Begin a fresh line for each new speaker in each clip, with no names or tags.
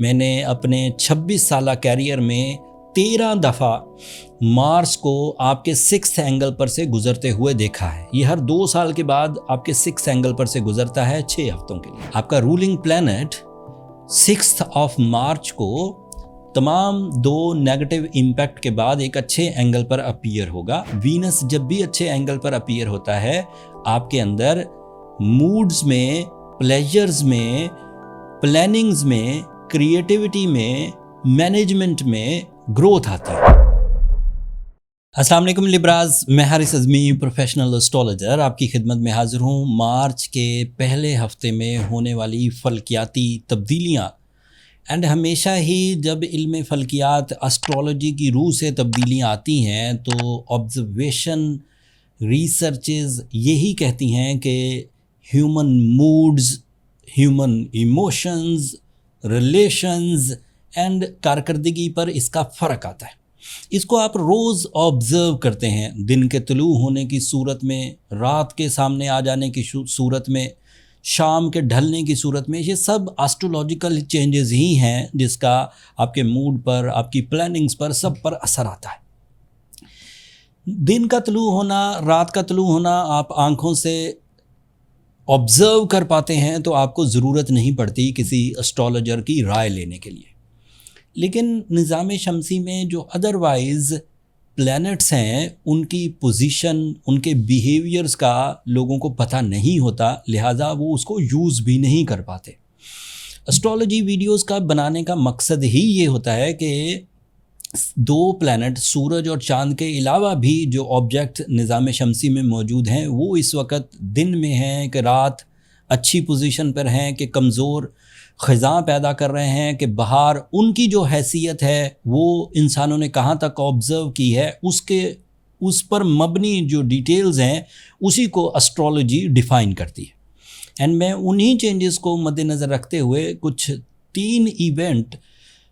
میں نے اپنے 26 سالہ کیریئر میں 13 دفعہ مارس کو آپ کے 6th اینگل پر سے گزرتے ہوئے دیکھا ہے۔ یہ ہر 2 سال کے بعد آپ کے 6th اینگل پر سے گزرتا ہے 6 ہفتوں کے لیے۔ آپ کا رولنگ پلینٹ 6 مارچ کو تمام 2 نیگیٹو امپیکٹ کے بعد ایک اچھے اینگل پر اپیئر ہوگا۔ وینس جب بھی اچھے اینگل پر اپیئر ہوتا ہے، آپ کے اندر موڈز میں، پلیجرز میں، پلاننگز میں، کریٹیوٹی میں، مینجمنٹ میں گروتھ آتی ہے۔ السلام علیکم لیبراز، میں حارث اعظمی پروفیشنل اسٹرالوجر آپ کی خدمت میں حاضر ہوں۔ مارچ کے پہلے ہفتے میں ہونے والی فلکیاتی تبدیلیاں اینڈ ہمیشہ ہی جب علم فلکیات اسٹرالوجی کی روح سے تبدیلیاں آتی ہیں تو آبزرویشن ریسرچز یہی کہتی ہیں کہ human moods, human emotions, relations and کارکردگی پر اس کا فرق آتا ہے۔ اس کو آپ روز آبزرو کرتے ہیں، دن کے طلوع ہونے کی صورت میں، رات کے سامنے آ جانے کی صورت میں، شام کے ڈھلنے کی صورت میں۔ یہ سب ایسٹرولوجیکل چینجز ہی ہیں جس کا آپ کے موڈ پر، آپ کی پلاننگز پر، سب پر اثر آتا ہے۔ دن کا طلوع ہونا، رات کا طلوع ہونا آپ آنکھوں سے آبزرو کر پاتے ہیں تو آپ کو ضرورت نہیں پڑتی کسی اسٹرالوجر کی رائے لینے کے لیے۔ لیکن نظام شمسی میں جو ادروائز پلینٹس ہیں، ان کی پوزیشن، ان کے بیہیویئرز کا لوگوں کو پتہ نہیں ہوتا، لہٰذا وہ اس کو یوز بھی نہیں کر پاتے۔ اسٹرالوجی ویڈیوز کا بنانے کا مقصد ہی یہ ہوتا ہے کہ 2 پلینٹ، سورج اور چاند کے علاوہ بھی جو آبجیکٹ نظام شمسی میں موجود ہیں وہ اس وقت دن میں ہیں کہ رات، اچھی پوزیشن پر ہیں کہ کمزور، خزاں پیدا کر رہے ہیں کہ بہار، ان کی جو حیثیت ہے وہ انسانوں نے کہاں تک آبزرو کی ہے، اس پر مبنی جو ڈیٹیلز ہیں اسی کو اسٹرالوجی ڈیفائن کرتی ہے۔ اینڈ میں انہی چینجز کو مد نظر رکھتے ہوئے کچھ 3 ایونٹ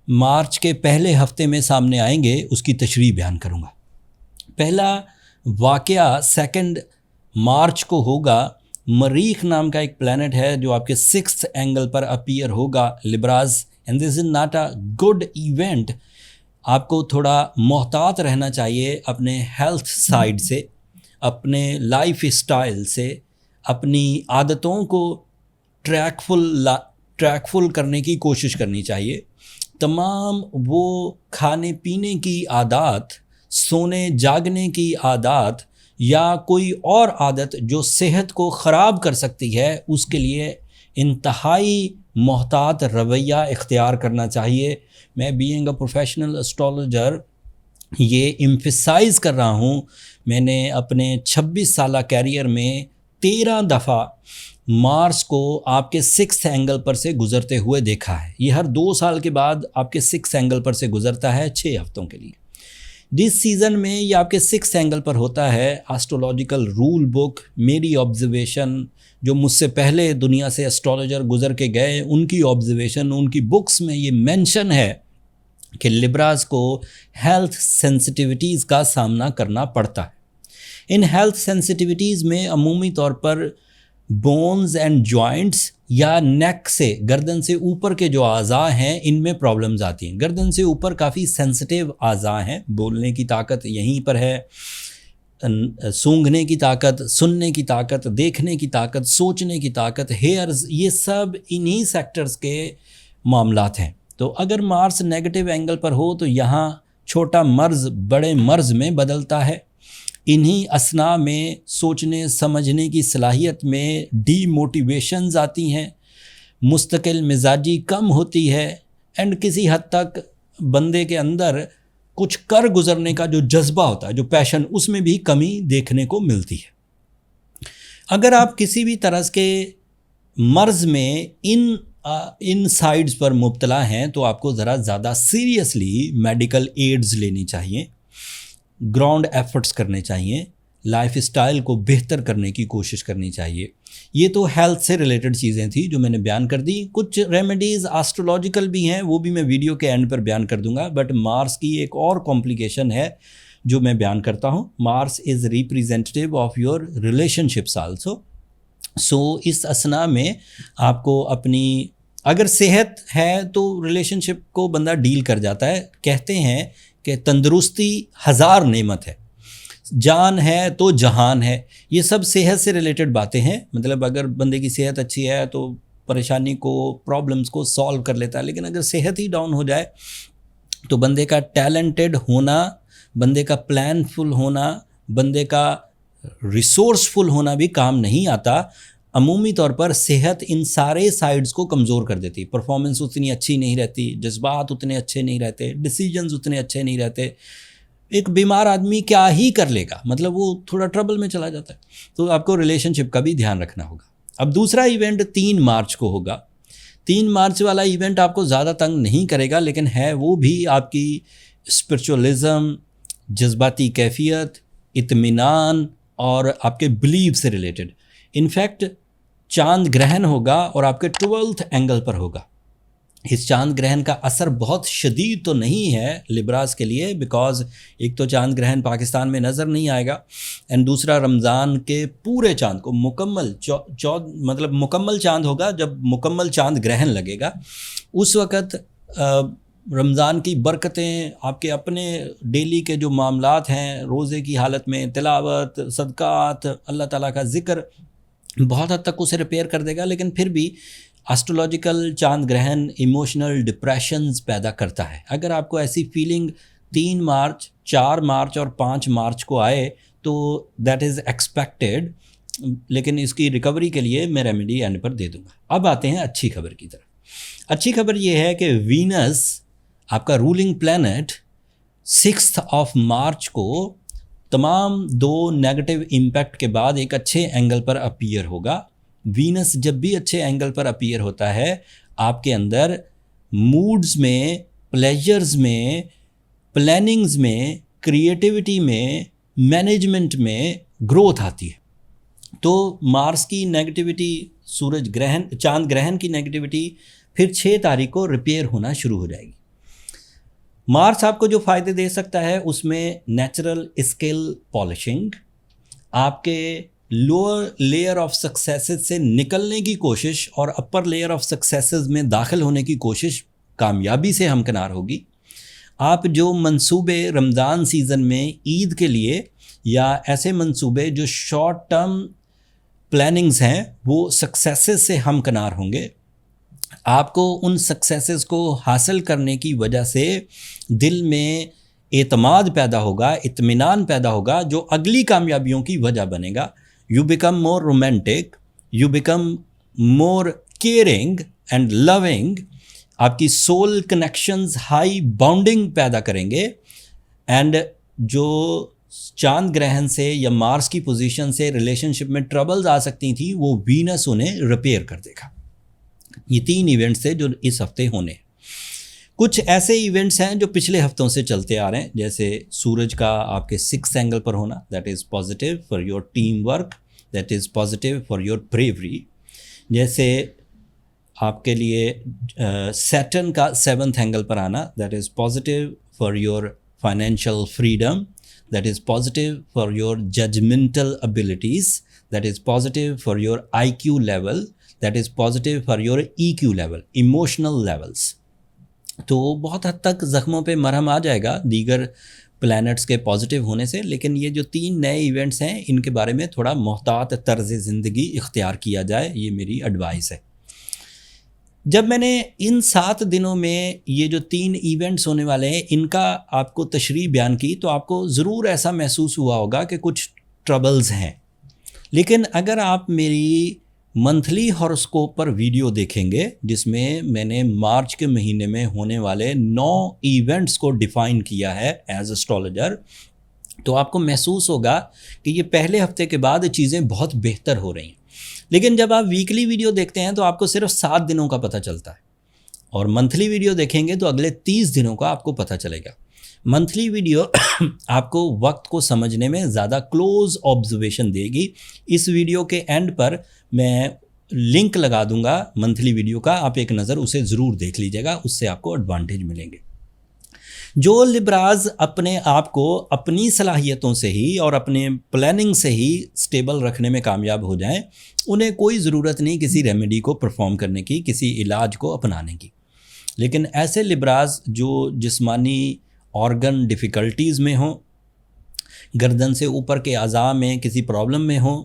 مارچ کے پہلے ہفتے میں سامنے آئیں گے، اس کی تشریح بیان کروں گا۔ پہلا واقعہ 2 مارچ کو ہوگا۔ مریخ نام کا ایک پلینٹ ہے جو آپ کے 6th اینگل پر اپیئر ہوگا لیبراز، and this is not a good event. آپ کو تھوڑا محتاط رہنا چاہیے اپنے ہیلتھ سائیڈ سے، اپنے لائف اسٹائل سے، اپنی عادتوں کو ٹریک فل کرنے کی کوشش کرنی چاہیے۔ تمام وہ کھانے پینے کی عادات، سونے جاگنے کی عادات یا کوئی اور عادت جو صحت کو خراب کر سکتی ہے، اس کے لیے انتہائی محتاط رویہ اختیار کرنا چاہیے۔ میں بینگ اے پروفیشنل اسٹرالوجر یہ ایمفیسائز کر رہا ہوں۔ میں نے اپنے 26 سالہ کیریئر میں 13 دفعہ مارس کو آپ کے 6th اینگل پر سے گزرتے ہوئے دیکھا ہے۔ یہ ہر 2 سال کے بعد آپ کے 6th اینگل پر سے گزرتا ہے 6 ہفتوں کے لیے۔ جس سیزن میں یہ آپ کے 6th اینگل پر ہوتا ہے، ایسٹرولوجیکل رول بک، میری آبزرویشن، جو مجھ سے پہلے دنیا سے اسٹرالوجر گزر کے گئے، ان کی آبزرویشن، ان کی بکس میں یہ مینشن ہے کہ لیبراز کو ہیلتھ سینسٹیوٹیز کا سامنا کرنا پڑتا ہے۔ ان ہیلتھ سینسٹیوٹیز میں عمومی طور پر بونز اینڈ جوائنٹس یا نیک سے، گردن سے اوپر کے جو اعضاء ہیں ان میں پرابلمز آتی ہیں۔ گردن سے اوپر کافی سینسٹیو اعضاء ہیں، بولنے کی طاقت یہیں پر ہے، سونگھنے کی طاقت، سننے کی طاقت، دیکھنے کی طاقت، سوچنے کی طاقت، ہیئرز، یہ سب انہی سیکٹرز کے معاملات ہیں۔ تو اگر مارس نیگیٹو اینگل پر ہو تو یہاں چھوٹا مرض بڑے مرض میں بدلتا ہے۔ انہی اثناء میں سوچنے سمجھنے کی صلاحیت میں ڈی موٹیویشنز آتی ہیں، مستقل مزاجی کم ہوتی ہے، اینڈ کسی حد تک بندے کے اندر کچھ کر گزرنے کا جو جذبہ ہوتا ہے، جو پیشن، اس میں بھی کمی دیکھنے کو ملتی ہے۔ اگر آپ کسی بھی طرز کے مرض میں ان سائڈز پر مبتلا ہیں تو آپ کو ذرا زیادہ سیریسلی میڈیکل ایڈز لینی چاہیے، گراؤنڈ ایفرٹس کرنے چاہیے، لائف اسٹائل کو بہتر کرنے کی کوشش کرنی چاہیے۔ یہ تو ہیلتھ سے ریلیٹڈ چیزیں تھیں جو میں نے بیان کر دی۔ کچھ ریمیڈیز ایسٹرولوجیکل بھی ہیں، وہ بھی میں ویڈیو کے اینڈ پر بیان کر دوں گا، بٹ مارس کی ایک اور کمپلیکیشن ہے جو میں بیان کرتا ہوں۔ Mars is representative of your relationships also. So اس اثناء میں آپ کو اپنی اگر صحت ہے تو ریلیشن شپ کو بندہ ڈیل کر جاتا ہے. کہتے ہیں کہ تندرستی 1000 نعمت ہے, جان ہے تو جہان ہے. یہ سب صحت سے ریلیٹڈ باتیں ہیں. مطلب اگر بندے کی صحت اچھی ہے تو پریشانی کو پرابلمس کو سالو کر لیتا ہے, لیکن اگر صحت ہی ڈاؤن ہو جائے تو بندے کا ٹیلنٹڈ ہونا, بندے کا پلان فل ہونا, بندے کا ریسورسفل ہونا بھی کام نہیں آتا. عمومی طور پر صحت ان سارے سائڈز کو کمزور کر دیتی. پرفارمنس اتنی اچھی نہیں رہتی, جذبات اتنے اچھے نہیں رہتے, ڈیسیجنز اتنے اچھے نہیں رہتے. ایک بیمار آدمی کیا ہی کر لے گا, مطلب وہ تھوڑا ٹربل میں چلا جاتا ہے. تو آپ کو ریلیشن شپ کا بھی دھیان رکھنا ہوگا. اب دوسرا ایونٹ 3 مارچ کو ہوگا. 3 مارچ والا ایونٹ آپ کو زیادہ تنگ نہیں کرے گا, لیکن ہے وہ بھی آپ کی اسپرچولیزم, جذباتی کیفیت, اطمینان اور آپ کے بلیف سے ریلیٹڈ. انفیکٹ چاند گرہن ہوگا اور آپ کے 12th اینگل پر ہوگا. اس چاند گرہن کا اثر بہت شدید تو نہیں ہے لبراز کے لیے, بیکاز ایک تو چاند گرہن پاکستان میں نظر نہیں آئے گا, اینڈ دوسرا رمضان کے پورے چاند کو مکمل مطلب مکمل چاند ہوگا جب مکمل چاند گرہن لگے گا. اس وقت رمضان کی برکتیں, آپ کے اپنے ڈیلی کے جو معاملات ہیں, روزے کی حالت میں تلاوت, صدقات, اللہ تعالیٰ کا ذکر بہت حد تک اسے ریپیئر کر دے گا. لیکن پھر بھی اسٹرولوجیکل چاند گرہن ایموشنل ڈپریشنز پیدا کرتا ہے. اگر آپ کو ایسی فیلنگ 3 مارچ, 4 مارچ اور 5 مارچ کو آئے تو دیٹ از ایکسپیکٹڈ, لیکن اس کی ریکوری کے لیے میں ریمیڈی اینڈ پر دے دوں گا. اب آتے ہیں اچھی خبر کی طرف. اچھی خبر یہ ہے کہ وینس آپ کا رولنگ پلینٹ 6 مارچ کو تمام 2 نیگیٹو امپیکٹ کے بعد ایک اچھے اینگل پر اپیئر ہوگا. وینس جب بھی اچھے اینگل پر اپیئر ہوتا ہے, آپ کے اندر موڈز میں, پلیجرز میں, پلاننگز میں, کریٹیوٹی میں, مینجمنٹ میں گروتھ آتی ہے. تو مارس کی نیگیٹیوٹی, سورج گرہن, چاند گرہن کی نیگیٹیوٹی پھر 6 تاریخ کو ریپیئر ہونا شروع ہو جائے گی. مارس آپ کو جو فائدے دے سکتا ہے اس میں نیچرل اسکل پالشنگ, آپ کے لوور لیئر آف سکسیسز سے نکلنے کی کوشش اور اپر لیئر آف سکسیسز میں داخل ہونے کی کوشش کامیابی سے ہمکنار ہوگی. آپ جو منصوبے رمضان سیزن میں عید کے لیے یا ایسے منصوبے جو شارٹ ٹرم پلاننگز ہیں وہ سکسیسز سے ہمکنار ہوں گے. آپ کو ان سکسیسز کو حاصل کرنے کی وجہ سے دل میں اعتماد پیدا ہوگا, اطمینان پیدا ہوگا, جو اگلی کامیابیوں کی وجہ بنے گا. You become more romantic, you become more caring and loving. آپ کی سول کنیکشنز ہائی باؤنڈنگ پیدا کریں گے, اینڈ جو چاند گرہن سے یا مارس کی پوزیشن سے ریلیشن شپ میں ٹربلز آ سکتی تھیں وہ وینس انہیں ریپیئر کر دے گا. یہ 3 ایونٹس ہیں جو اس ہفتے ہونے. کچھ ایسے ایونٹس ہیں جو پچھلے ہفتوں سے چلتے آ رہے ہیں, جیسے سورج کا آپ کے 6 اینگل پر ہونا, that is positive for your team work, that is positive for your bravery. جیسے آپ کے لیے سیٹرن کا 7th اینگل پر آنا, that is positive for your financial freedom, that is positive for your judgemental abilities, that is positive for your IQ level, that is positive for your EQ level, emotional levels. تو بہت حد تک زخموں پہ مرہم آ جائے گا دیگر پلانٹس کے پازیٹیو ہونے سے, لیکن یہ جو 3 نئے ایونٹس ہیں ان کے بارے میں تھوڑا محتاط طرز زندگی اختیار کیا جائے, یہ میری ایڈوائس ہے. جب میں نے ان 7 دنوں میں یہ جو 3 ایونٹس ہونے والے ہیں ان کا آپ کو تشریح بیان کی تو آپ کو ضرور ایسا محسوس ہوا ہوگا کہ کچھ ٹربلز ہیں. لیکن اگر آپ میری منتھلی ہاروسکوپ پر ویڈیو دیکھیں گے جس میں نے مارچ کے مہینے میں ہونے والے 9 ایونٹس کو ڈیفائن کیا ہے ایز اسٹرولوجر, تو آپ کو محسوس ہوگا کہ یہ پہلے ہفتے کے بعد چیزیں بہت بہتر ہو رہی ہیں. لیکن جب آپ ویکلی ویڈیو دیکھتے ہیں تو آپ کو صرف 7 دنوں کا پتہ چلتا ہے, اور منتھلی ویڈیو دیکھیں گے تو اگلے 30 دنوں کا آپ کو پتہ چلے گا. منتھلی ویڈیو آپ کو وقت کو سمجھنے میں زیادہ کلوز آبزرویشن دے گی. اس ویڈیو کے اینڈ پر میں لنک لگا دوں گا منتھلی ویڈیو کا, آپ ایک نظر اسے ضرور دیکھ لیجیے گا, اس سے آپ کو ایڈوانٹیج ملیں گے. جو لبراز اپنے آپ کو اپنی صلاحیتوں سے ہی اور اپنے پلاننگ سے ہی سٹیبل رکھنے میں کامیاب ہو جائیں، انہیں کوئی ضرورت نہیں کسی ریمیڈی کو پرفارم کرنے کی، کسی علاج کو اپنانے کی. لیکن ایسے لبراز جو جسمانی آرگن ڈیفیکلٹیز میں ہوں، گردن سے اوپر کے اعضاء میں کسی پرابلم میں ہوں،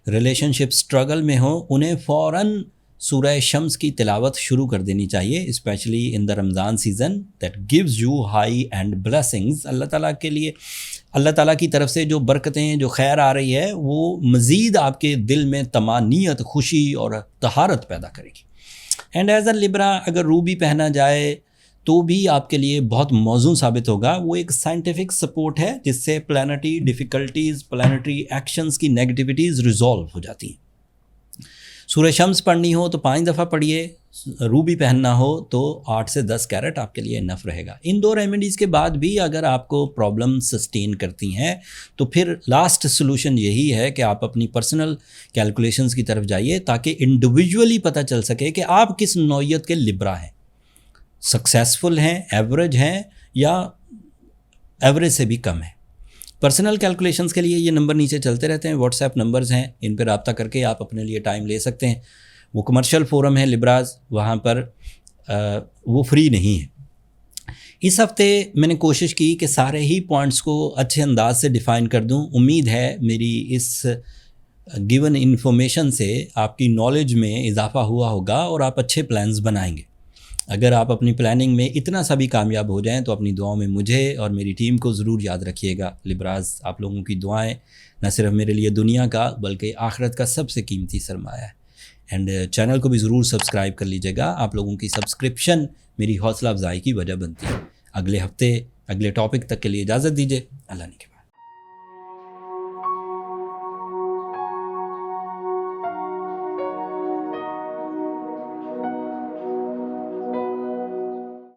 ریلیشن شپ سٹرگل میں ہوں، انہیں فوراً سورہ شمس کی تلاوت شروع کر دینی چاہیے، especially in the Ramadan season that gives you high and blessings. اللہ تعالیٰ کے لیے، اللہ تعالیٰ کی طرف سے جو برکتیں، جو خیر آ رہی ہے، وہ مزید آپ کے دل میں طمانینت، خوشی اور طہارت پیدا کرے گی. اینڈ ایز اے لبرا اگر روبی پہنا جائے تو بھی آپ کے لیے بہت موزوں ثابت ہوگا. وہ ایک سائنٹیفک سپورٹ ہے جس سے پلانٹری ڈیفیکلٹیز، پلانٹری ایکشنز کی نیگیٹیوٹیز ریزالو ہو جاتی ہیں. سورہ شمس پڑھنی ہو تو 5 دفعہ پڑھیے، روبی پہننا ہو تو 8 سے 10 کیرٹ آپ کے لیے انف رہے گا. ان 2 ریمیڈیز کے بعد بھی اگر آپ کو پرابلم سسٹین کرتی ہیں تو پھر لاسٹ سلوشن یہی ہے کہ آپ اپنی پرسنل کیلکولیشنز کی طرف جائیے تاکہ انڈیویجولی پتہ چل سکے کہ آپ کس نوعیت کے لبرا ہیں، سکسیسفل ہیں، ایوریج ہیں، یا ایوریج سے بھی کم ہیں. پرسنل کیلکولیشنز کے لیے یہ نمبر نیچے چلتے رہتے ہیں، واٹس ایپ نمبرز ہیں، ان پہ رابطہ کر کے آپ اپنے لیے ٹائم لے سکتے ہیں. وہ کمرشل فورم ہے لبراز، وہاں پر وہ فری نہیں ہے. اس ہفتے میں نے کوشش کی کہ سارے ہی پوائنٹس کو اچھے انداز سے ڈیفائن کر دوں. امید ہے میری اس گیون انفارمیشن سے آپ کی نالج میں اضافہ ہوا ہوگا اور آپ اچھے پلانز بنائیں گے. اگر آپ اپنی پلاننگ میں اتنا سا بھی کامیاب ہو جائیں تو اپنی دعاؤں میں مجھے اور میری ٹیم کو ضرور یاد رکھیے گا. لبراز، آپ لوگوں کی دعائیں نہ صرف میرے لیے دنیا کا بلکہ آخرت کا سب سے قیمتی سرمایہ ہے. اینڈ چینل کو بھی ضرور سبسکرائب کر لیجیے گا. آپ لوگوں کی سبسکرپشن میری حوصلہ افزائی کی وجہ بنتی ہے. اگلے ہفتے اگلے ٹاپک تک کے لیے اجازت دیجیے. اللہ نے